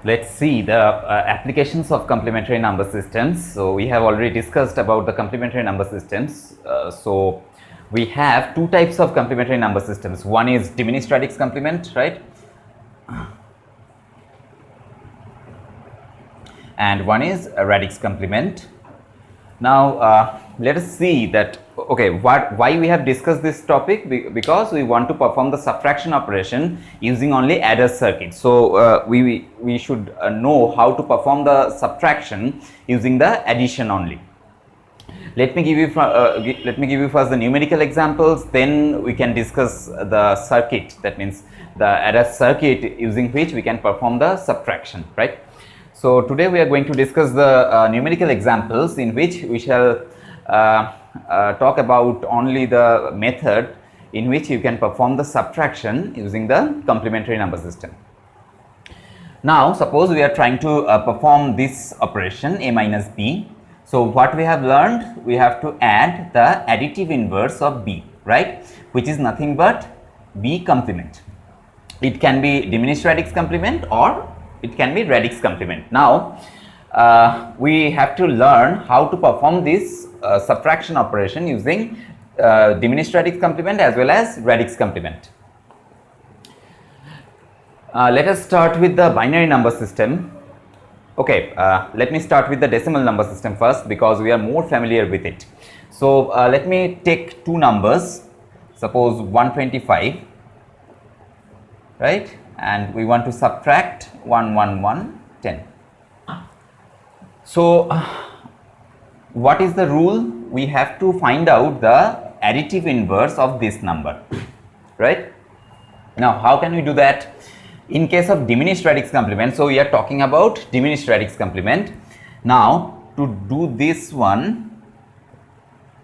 let's see the applications of complementary number systems. So we have already discussed about the complementary number systems. So we have two types of complementary number systems. One is diminished radix complement, right? And one is a radix complement. Now let us see that, okay, why we have discussed this topic, because we want to perform the subtraction operation using only adder circuit. So we should know how to perform the subtraction using the addition only. Let me give you first the numerical examples, then we can discuss the circuit, that means the adder circuit using which we can perform the subtraction, right? So today we are going to discuss the numerical examples in which we shall talk about only the method in which you can perform the subtraction using the complementary number system. Now suppose we are trying to perform this operation a minus b. So what we have learned, we have to add the additive inverse of b, right, which is nothing but b complement. It can be diminished radix complement or it can be radix complement. Now we have to learn how to perform this subtraction operation using diminished radix complement as well as radix complement. Let us start with the binary number system. Okay, let me start with the decimal number system first, because we are more familiar with it. So let me take two numbers, suppose 125, right, and we want to subtract 11110. So what is the rule? We have to find out the additive inverse of this number, right? Now how can we do that? In case of diminished radix complement, so we are talking about diminished radix complement. Now to do this one,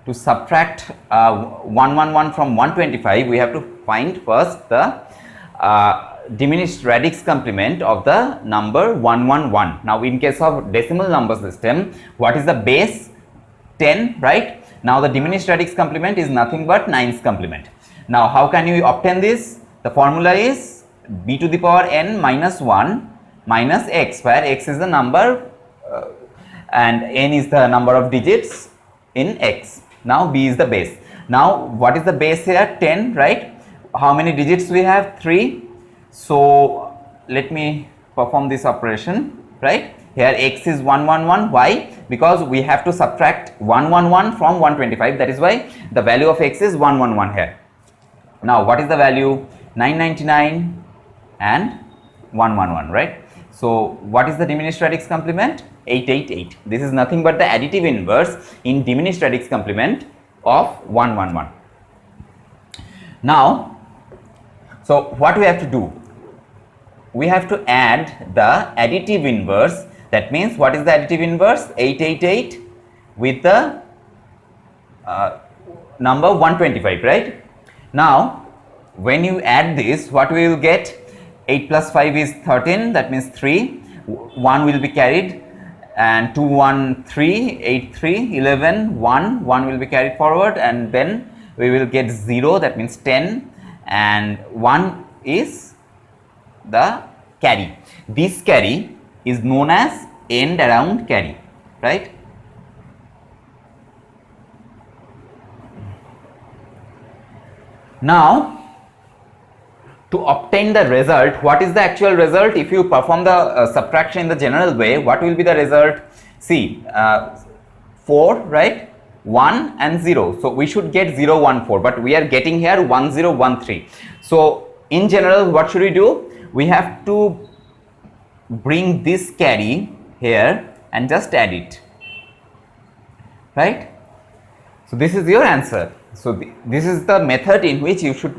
to subtract 111 from 125, we have to find first the diminished radix complement of the number 111. Now in case of decimal number system, what is the base? 10, right? Now the diminished radix complement is nothing but 9's complement. Now how can you obtain this? The formula is b to the power n minus 1 minus x, where x is the number and n is the number of digits in x. Now b is the base. Now what is the base here? 10, right? How many digits we have? 3. So let me perform this operation, right? Here x is 111. Why? Because we have to subtract 111 from 125. That is why the value of x is 111 here. Now what is the value? 999 and 111, right? So what is the diminished radix complement? 888. This is nothing but the additive inverse in diminished radix complement of 111. Now, so what we have to do? We have to add the additive inverse. That means what is the additive inverse? 888 with the number 125, right? Now when you add this, what we will get? 8 plus 5 is 13, that means 3, 1 will be carried, and 2, 1, 3, 8, 3, 11, 1, 1 will be carried forward, and then we will get 0, that means 10, and 1 is the carry. This carry is known as end around carry, right? Now to obtain the result, what is the actual result? If you perform the subtraction in the general way, what will be the result? See, 4, right, 1 and 0. So we should get 0, 1, 4, but we are getting here 1, 0, 1, 3. So in general, what should we do? We have to bring this carry here and just add it, right? So this is your answer. So this is the method in which you should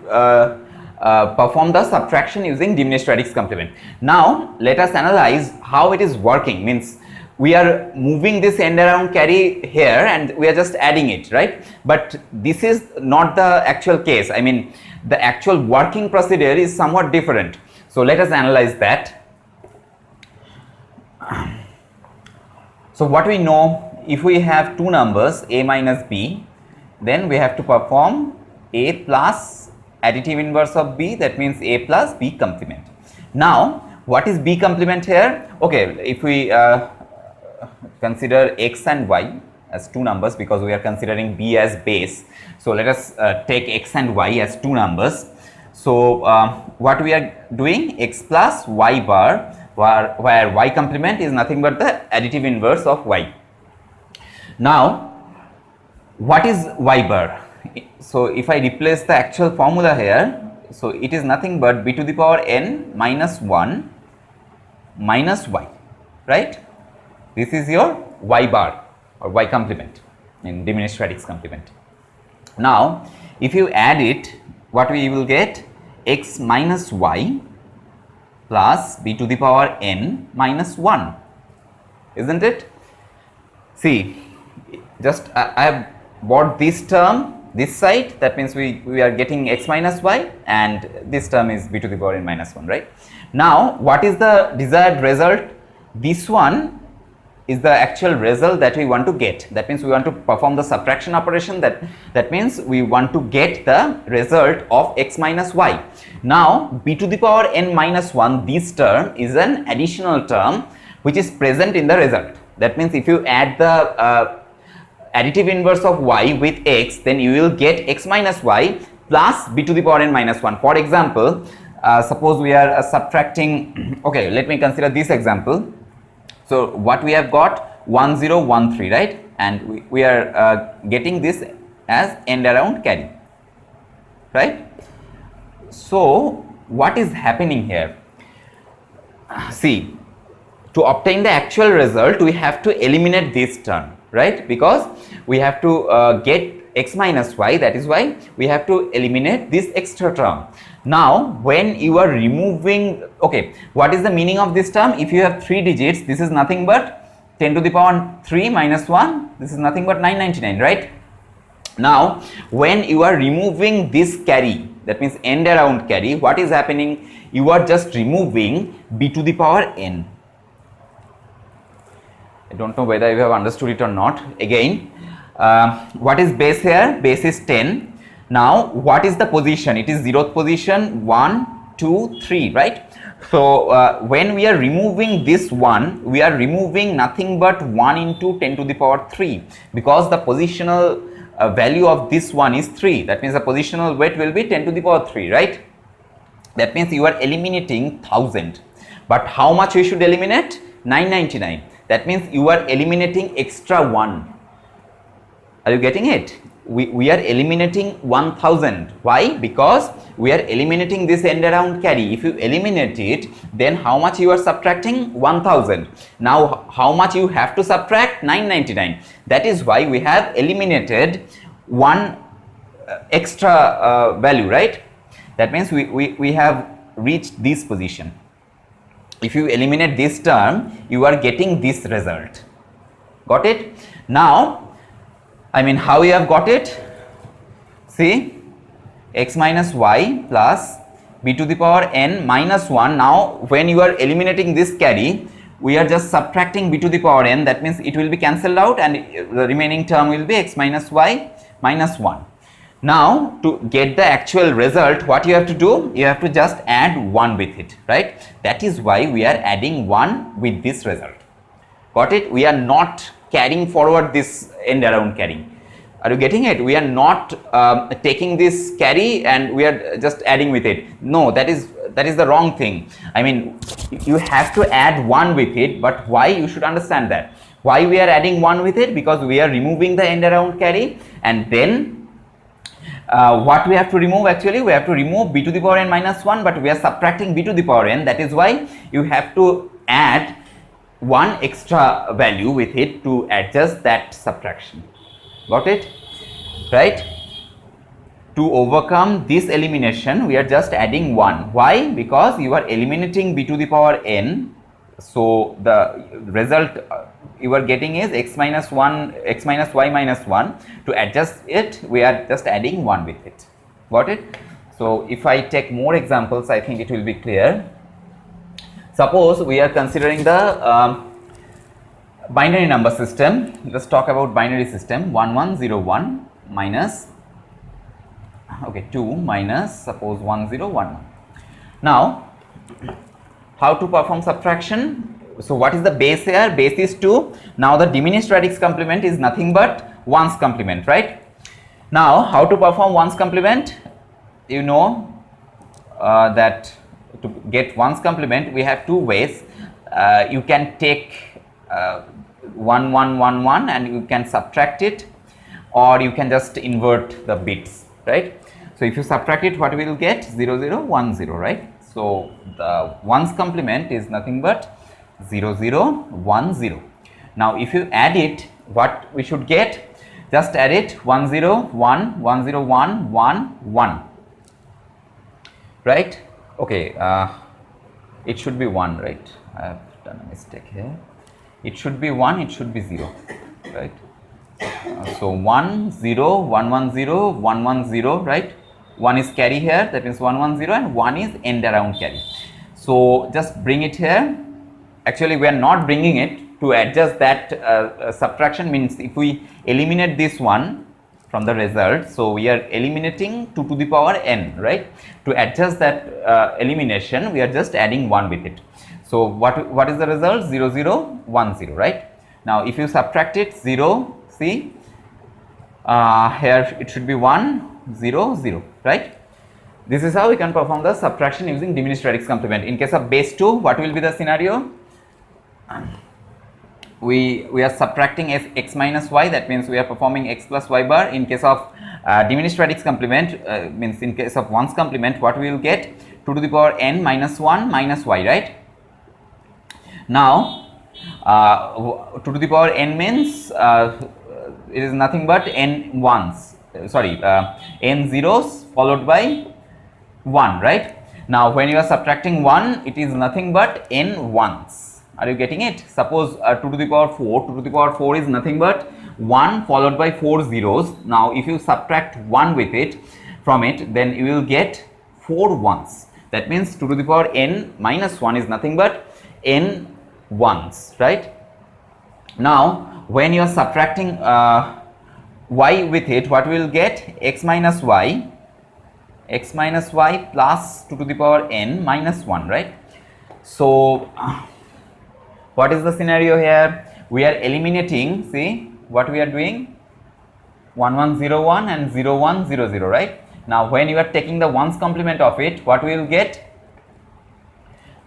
perform the subtraction using diminished radix complement. Now let us analyze how it is working. Means we are moving this end around carry here and we are just adding it, right? But this is not the actual case. I mean, the actual working procedure is somewhat different. So let us analyze that. So what we know, if we have two numbers a minus b, then we have to perform a plus additive inverse of b, that means a plus b complement. Now What is B complement here? Okay, if we consider x and y as two numbers, because we are considering B as base, so let us take x and y as two numbers. So what we are doing, x plus y bar, where y complement is nothing but the additive inverse of y. Now what is y bar? So if I replace the actual formula here, so it is nothing but b to the power n minus 1 minus y, right? This is your y bar or y complement in diminished radix complement. Now if you add it, what we will get? X minus y plus b to the power n minus 1, isn't it? See, just I have brought this term this side, that means we are getting x minus y, and this term is b to the power n minus 1, right? Now what is the desired result? This one is the actual result that we want to get. That means we want to perform the subtraction operation, that means we want to get the result of x minus y. Now b to the power n minus 1, this term is an additional term which is present in the result. That means if you add the additive inverse of y with x, then you will get x minus y plus b to the power n minus 1. For example, suppose we are subtracting, okay, let me consider this example. So what we have got, 1 0 1 3, right, and we are getting this as end around carry, right? So what is happening here? See, to obtain the actual result we have to eliminate this term, right, because we have to get x minus y, that is why we have to eliminate this extra term. Now when you are removing, okay, what is the meaning of this term? If you have 3 digits, this is nothing but 10 to the power 3 minus 1, this is nothing but 999, right? Now when you are removing this carry, that means end around carry, what is happening? You are just removing b to the power n. I don't know whether you have understood it or not. Again, what is base here? Base is 10. Now what is the position? It is 0th position, 1 2 3, right? So when we are removing this one, we are removing nothing but 1 into 10 to the power 3, because the positional value of this one is 3. That means the positional weight will be 10 to the power 3, right? That means you are eliminating 1000. But how much we should eliminate? 999. That means you are eliminating extra 1. Are you getting it? We are eliminating 1000. Why? Because we are eliminating this end around carry. If you eliminate it, then how much you are subtracting? 1000. Now how much you have to subtract? 999. That is why we have eliminated one extra value, right? That means we have reached this position. If you eliminate this term, you are getting this result. Got it? Now I mean, how you have got it? See, x minus y plus b to the power n minus 1. Now when you are eliminating this carry, we are just subtracting b to the power n. That means it will be cancelled out and the remaining term will be x minus y minus 1. Now to get the actual result, what you have to do? You have to just add 1 with it, right? That is why we are adding 1 with this result. Got it? We are not carrying forward this end around carry. Are you getting it? We are not taking this carry and we are just adding with it. No, that is the wrong thing. I mean, you have to add 1 with it, but why? You should understand that. Why we are adding 1 with it? Because we are removing the end around carry, and then what we have to remove? Actually we have to remove b to the power n minus 1, but we are subtracting b to the power n. That is why you have to add 1 extra value with it to adjust that subtraction. Got it? Right? To overcome this elimination, we are just adding 1. Why? Because you are eliminating b to the power n. So the result you are getting is x minus 1, x minus y minus 1. To adjust it, we are just adding 1 with it. Got it? So if I take more examples, I think it will be clear. Suppose we are considering the binary number system. Let's talk about binary system. 1101 minus, okay, 2 minus suppose 1011. Now how to perform subtraction? So what is the base here? Base is 2. Now the diminished radix complement is nothing but 1's complement, right? Now how to perform 1's complement? You know that to get 1's complement we have two ways. You can take 1 1 1 1 and you can subtract it, or you can just invert the bits, right? So if you subtract it, what we will get? 0 0 1 0, right? So the 1's complement is nothing but 0 0 1 0. Now if you add it, what we should get? Just add it 1 0 1 1 0 1 1 1, right? Okay, it should be 1, right? I have done a mistake here. It should be 1, it should be 0, right? So 1 0 1 1 0 1 1 0, right? 1 is carry here, that means 1 1 0, and 1 is end around carry. So just bring it here. Actually we are not bringing it. To adjust that subtraction means if we eliminate this one from the result, so we are eliminating 2 to the power n, right? To adjust that elimination, we are just adding 1 with it. So what is the result? 0 0 1 0, right? Now if you subtract it, 0, see here it should be 1 0 0, right? This is how we can perform the subtraction using diminished radix complement. In case of base 2, what will be the scenario? We are subtracting x minus y, that means we are performing x plus y bar. In case of diminished radix complement, means in case of 1's complement, what we will get? 2 to the power n minus 1 minus y, right? Now 2 to the power n means it is nothing but n ones, n zeros followed by 1, right? Now when you are subtracting 1, it is nothing but n ones. Are you getting it? Suppose 2 to the power 4, 2 to the power 4 is nothing but 1 followed by 4 zeros. Now if you subtract 1 with it from it, then you will get 4 ones. That means 2 to the power n minus 1 is nothing but n ones, right? Now when you are subtracting y with it, what we will get? X minus y plus 2 to the power n minus 1, right? So what is the scenario here? We are eliminating, see what we are doing? 1 1 0 1 and 0 1 0 0, right? Now when you are taking the 1's complement of it, what we will get?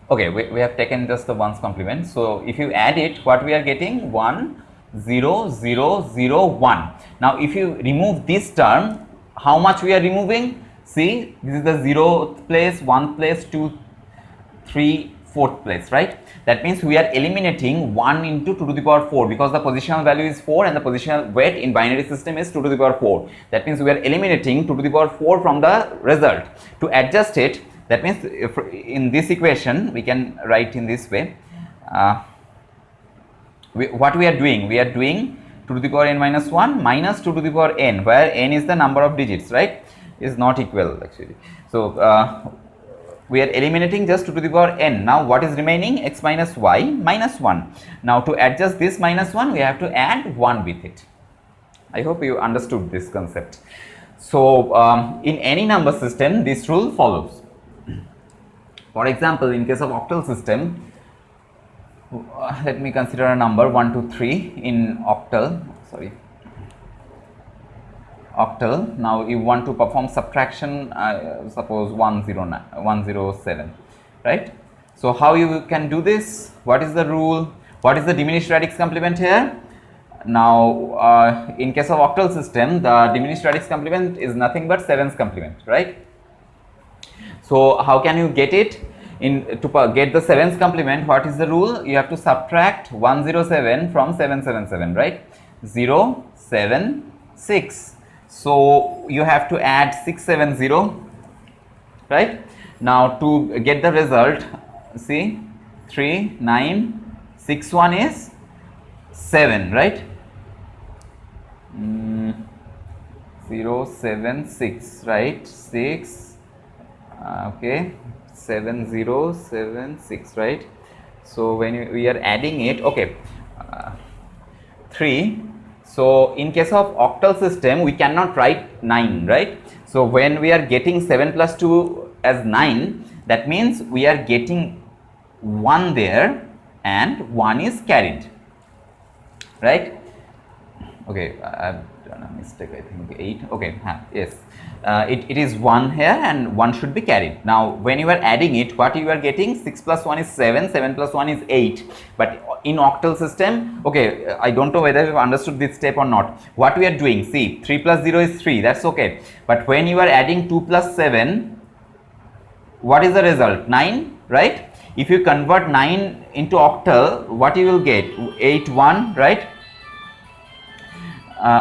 Okay, we have taken just the 1's complement. So if you add it, what we are getting? 1 0 0 0 1. Now if you remove this term, how much we are removing? See, this is the 0th place, 1th place, 2, 3, 4th place, right? That means we are eliminating 1 into 2 to the power 4, because the positional value is 4 and the positional weight in binary system is 2 to the power 4. That means we are eliminating 2 to the power 4 from the result. To adjust it, that means if in this equation we can write in this way. What we are doing? We are doing 2 to the power n minus 1 minus 2 to the power n, where n is the number of digits, right? Is not equal actually. So we are eliminating just 2 to the power n. Now what is remaining? X minus y minus 1. Now to adjust this minus 1, we have to add 1 with it. I hope you understood this concept. So in any number system, this rule follows. For example, in case of octal system, let me consider a number 1 2 3 in octal. Octal. Now you want to perform subtraction, suppose 107, right? So how you can do this? What is the rule? What is the diminished radix complement here? Now in case of octal system, the diminished radix complement is nothing but 7's complement, right? So how can you get it? To get the 7's complement, what is the rule? You have to subtract 107 from 777, right? 0 7 6. So you have to add 670, right? Now to get the result, see 3 9 6 1 is 7, right? 0 7 6, right? 6, okay, 7 0 7 6, right? So when we are adding it, okay, 3. So in case of octal system, we cannot write 9, right? So when we are getting 7 plus 2 as 9, that means we are getting 1 there and 1 is carried, right? Okay, I've done a mistake, I think 8, okay, yes. It is 1 here and 1 should be carried. Now when you are adding it, what you are getting, 6 plus 1 is 7, 7 plus 1 is 8, but in octal system, okay, I don't know whether you understood this step or not. What we are doing, see, 3 plus 0 is 3, that's okay, but when you are adding 2 plus 7, what is the result? 9, right? If you convert 9 into octal, what you will get? 8, 1, right?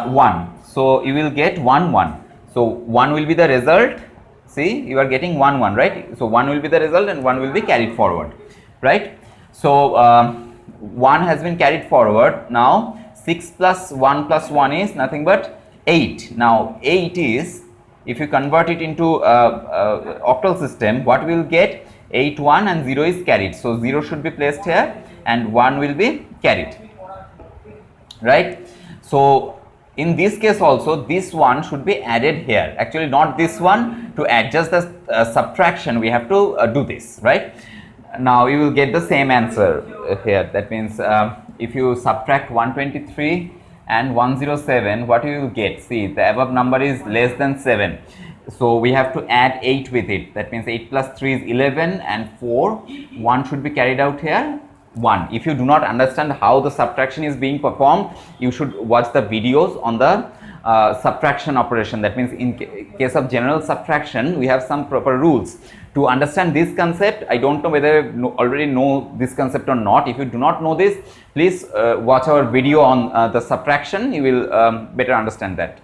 1, so you will get 1, 1. So 1 will be the result, see, you are getting 1, 1, right? So 1 will be the result and 1 will be carried forward, right? So 1 has been carried forward. Now 6 plus 1 plus 1 is nothing but 8. Now 8 is, if you convert it into octal system, what we will get? 8, 1 and 0 is carried. So 0 should be placed here and 1 will be carried, right? So in this case also, this one should be added here. Actually not this one, to adjust the subtraction we have to do this, right? Now you will get the same answer here. That means if you subtract 123 and 107, what you will get? See, the above number is less than 7. So we have to add 8 with it. That means 8 plus 3 is 11 and 4. 1 should be carried out here. 1. If you do not understand how the subtraction is being performed, you should watch the videos on the subtraction operation. That means in case of general subtraction, we have some proper rules. To understand this concept, I don't know whether you already know this concept or not. If you do not know this, please watch our video on the subtraction. You will better understand that.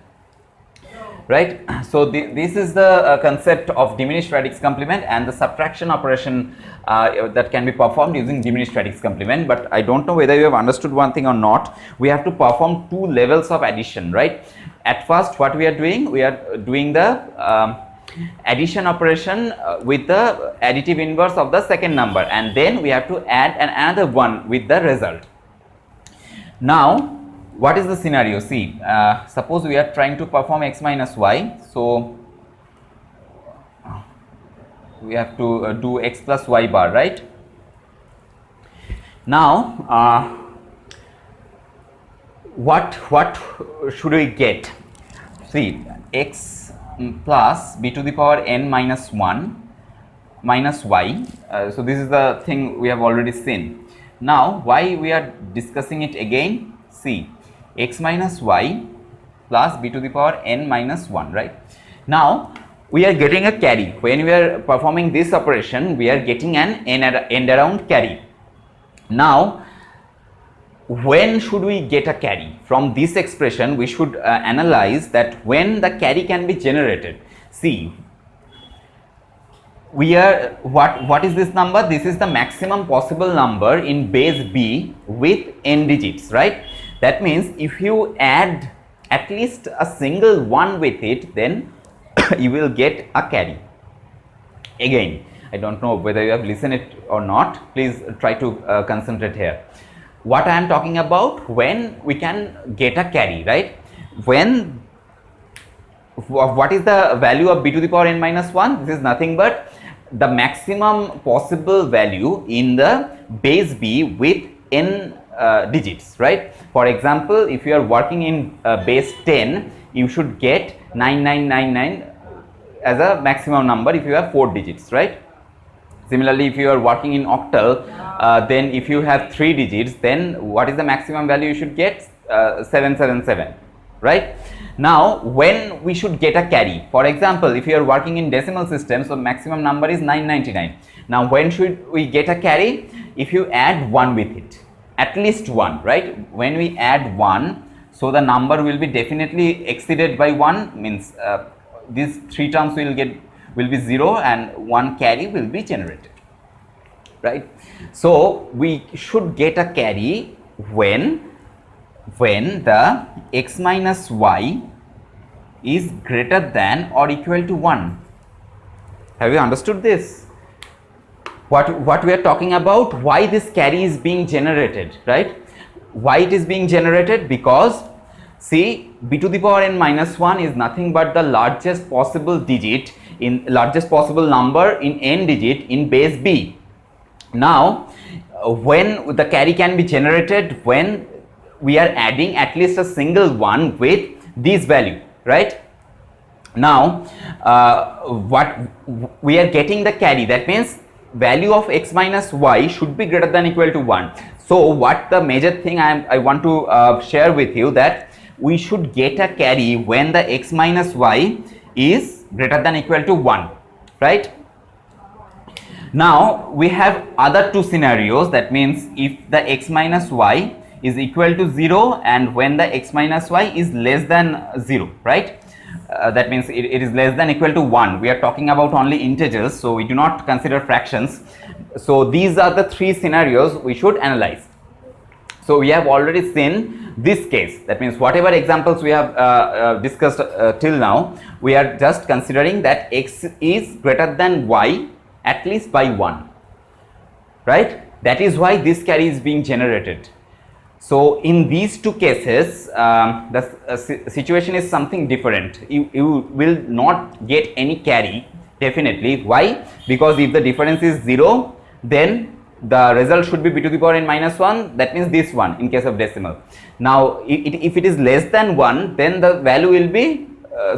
Right. So this is the concept of diminished radix complement and the subtraction operation that can be performed using diminished radix complement. But I don't know whether you have understood one thing or not. We have to perform 2 levels of addition, right? At first, what we are doing the addition operation with the additive inverse of the second number, and then we have to add another one with the result. Now what is the scenario? See, suppose we are trying to perform x minus y, so we have to do x plus y bar, right? Now what should we get? See, x plus b to the power n minus 1 minus y, so this is the thing we have already seen. Now why we are discussing it again? See, x minus y plus b to the power n minus 1, right? Now we are getting a carry. When we are performing this operation, we are getting an end around carry. Now when should we get a carry? From this expression we should analyze that when the carry can be generated. See, we are what is this number? This is the maximum possible number in base b with n digits, right? That means if you add at least a single 1 with it, then you will get a carry. Again, I don't know whether you have listened it or not. Please try to concentrate here. What I am talking about, when we can get a carry, right? When, what is the value of b to the power n minus 1? This is nothing but the maximum possible value in the base b with n digits, right? For example, if you are working in base 10, you should get 9999 as a maximum number if you have 4 digits, right? Similarly, if you are working in octal, then if you have 3 digits, then what is the maximum value you should get? 777, right? Now when we should get a carry, for example, if you are working in decimal system, so maximum number is 999. Now when should we get a carry? If you add 1 with it, at least 1, right? When we add 1, so the number will be definitely exceeded by 1, means these 3 terms will be 0 and 1 carry will be generated, right? So we should get a carry when the x minus y is greater than or equal to 1. Have you understood this? What we are talking about, why this carry is being generated, right? Why it is being generated? Because see, b to the power n minus 1 is nothing but the largest possible digit in largest possible number in n digit in base b. Now when the carry can be generated when we are adding at least a single one with this value, right? Now what we are getting the carry, that means value of x minus y should be greater than equal to 1. So what the major thing I want to share with you, that we should get a carry when the x minus y is greater than equal to 1, right? Now we have other two scenarios, that means if the x minus y is equal to 0 and when the x minus y is less than 0, right? That means it is less than equal to 1. We are talking about only integers, so we do not consider fractions. So these are the three scenarios we should analyze. So we have already seen this case, that means whatever examples we have discussed till now, we are just considering that x is greater than y at least by 1, right? That is why this carry is being generated. So in these two cases, the situation is something different. You will not get any carry, definitely. Why? Because if the difference is 0, then the result should be b to the power n minus 1, that means this one in case of decimal. Now if it is less than 1, then the value will be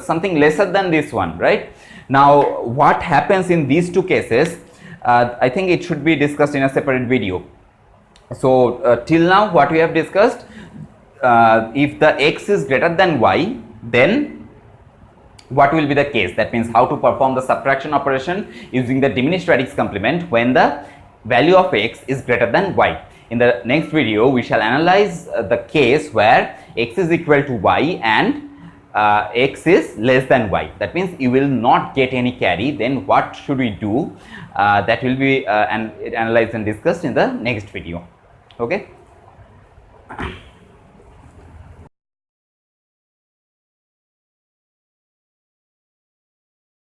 something lesser than this one, right? Now what happens in these two cases, I think it should be discussed in a separate video. So till now what we have discussed, if the x is greater than y, then what will be the case? That means how to perform the subtraction operation using the diminished radix complement when the value of x is greater than y. In the next video we shall analyze the case where x is equal to y and x is less than y. That means you will not get any carry. Then what should we do? That will be analyzed and discussed in the next video. Okay.